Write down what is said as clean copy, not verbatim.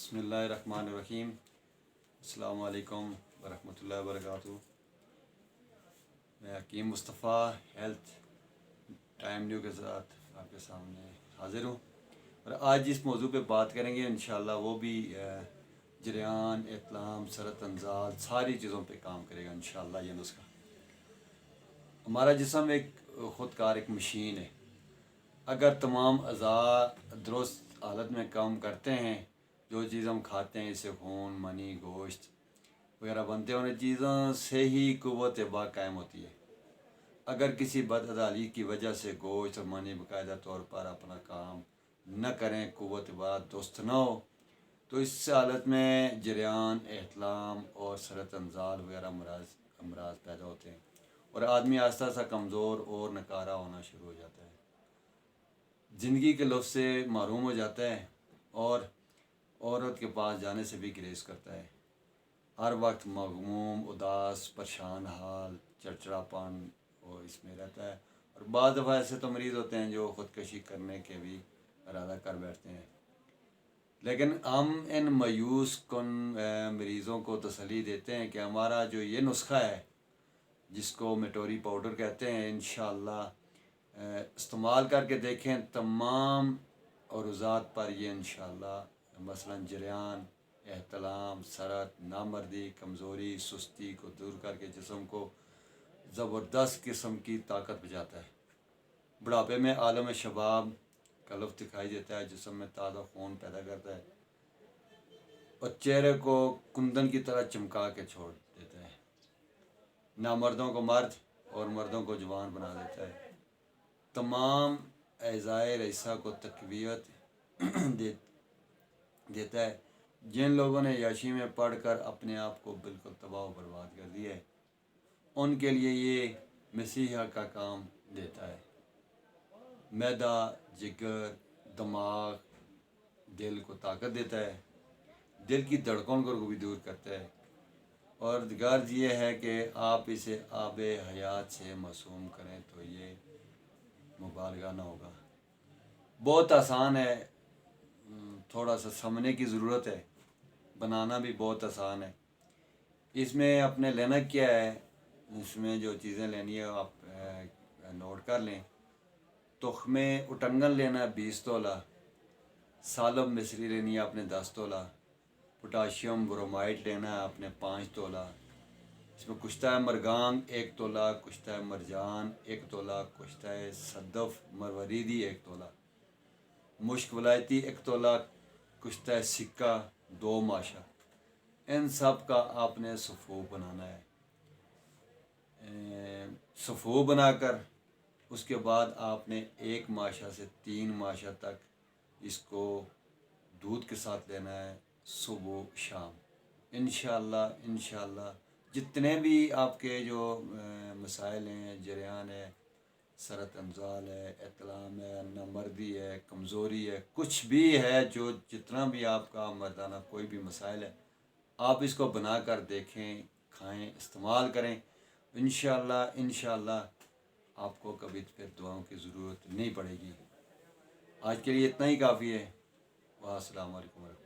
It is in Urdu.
بسم اللہ الرحمن الرحیم۔ السلام علیکم ورحمۃ اللہ وبرکاتہ۔ میں حکیم مصطفیٰ ہیلتھ ٹائم نیو کے ساتھ آپ کے سامنے حاضر ہوں، اور آج جس موضوع پہ بات کریں گے انشاءاللہ وہ بھی جریان، احتلام، سرط انزال ساری چیزوں پہ کام کرے گا انشاءاللہ یہ نسخہ۔ ہمارا جسم ایک خود کار ایک مشین ہے۔ اگر تمام اعضاء درست حالت میں کام کرتے ہیں، جو چیز ہم کھاتے ہیں اسے خون، منی، گوشت وغیرہ بنتے ہیں، ان چیزوں سے ہی قوت با قائم ہوتی ہے۔ اگر کسی بدعملی کی وجہ سے گوشت اور منی باقاعدہ طور پر اپنا کام نہ کریں، قوت با درست نہ ہو، تو اس حالت میں جریان، احتلام اور سرط انزال وغیرہ امراض پیدا ہوتے ہیں، اور آدمی آہستہ آہستہ کمزور اور نکارہ ہونا شروع ہو جاتا ہے، زندگی کے لطف سے محروم ہو جاتا ہے، اور عورت کے پاس جانے سے بھی گریز کرتا ہے۔ ہر وقت مغموم، اداس، پریشان حال، چڑچڑاپن وہ اس میں رہتا ہے، اور بعض دفعہ ایسے تو مریض ہوتے ہیں جو خودکشی کرنے کے بھی ارادہ کر بیٹھتے ہیں۔ لیکن ہم ان مایوس کن مریضوں کو تسلی دیتے ہیں کہ ہمارا جو یہ نسخہ ہے، جس کو میٹوری پاؤڈر کہتے ہیں، انشاءاللہ استعمال کر کے دیکھیں، تمام عروضات پر یہ انشاءاللہ مثلا جریان، احتلام، سرط، نامردی، کمزوری، سستی کو دور کر کے جسم کو زبردست قسم کی طاقت بچاتا ہے۔ بڑھاپے میں عالم شباب کا لطف دکھائی دیتا ہے، جسم میں تازہ خون پیدا کرتا ہے، اور چہرے کو کندن کی طرح چمکا کے چھوڑ دیتا ہے۔ نامردوں کو مرد اور مردوں کو جوان بنا دیتا ہے۔ تمام اعضائے رئیسہ کو تقویت دیتا ہے۔ جن لوگوں نے عیاشی میں پڑھ کر اپنے آپ کو بالکل تباہ و برباد کر دیا ہے، ان کے لیے یہ مسیحا کا کام دیتا ہے۔ معدہ، جگر، دماغ، دل کو طاقت دیتا ہے، دل کی دھڑکن کو بھی دور کرتا ہے، اور غرض یہ ہے کہ آپ اسے آب حیات سے معصوم کریں تو یہ مبالغہ نہ ہوگا۔ بہت آسان ہے، تھوڑا سا سمجھنے کی ضرورت ہے، بنانا بھی بہت آسان ہے۔ اس میں اپنے لینا کیا ہے، اس میں جو چیزیں لینی ہے آپ نوٹ کر لیں۔ تخم اٹنگن لینا 20 تولہ، سالب مصری لینی ہے اپنے 10 تولہ، پوٹاشیم برومائڈ لینا ہے اپنے 5 تولہ، اس میں کشتہ مرگانگ 1 تولہ، کشتہ مرجان 1 تولہ، کشتہ صدف مروریدی 1 تولہ، مشک ولایتی 1 تولہ، کشتہ سکہ 2 ماشا۔ ان سب کا آپ نے صفوف بنانا ہے۔ صفوف بنا کر اس کے بعد آپ نے 1 ماشا سے 3 ماشا تک اس کو دودھ کے ساتھ لینا ہے، صبح شام۔ انشاءاللہ جتنے بھی آپ کے جو مسائل ہیں، جریان ہے، سرط انزال ہے، احتلام ہے، نامردی ہے، کمزوری ہے، کچھ بھی ہے، جو جتنا بھی آپ کا مردانہ کوئی بھی مسائل ہے، آپ اس کو بنا کر دیکھیں، کھائیں، استعمال کریں۔ انشاءاللہ آپ کو کبھی پھر دعاؤں کی ضرورت نہیں پڑے گی۔ آج کے لیے اتنا ہی کافی ہے۔ السلام علیکم ورحمۃ اللہ۔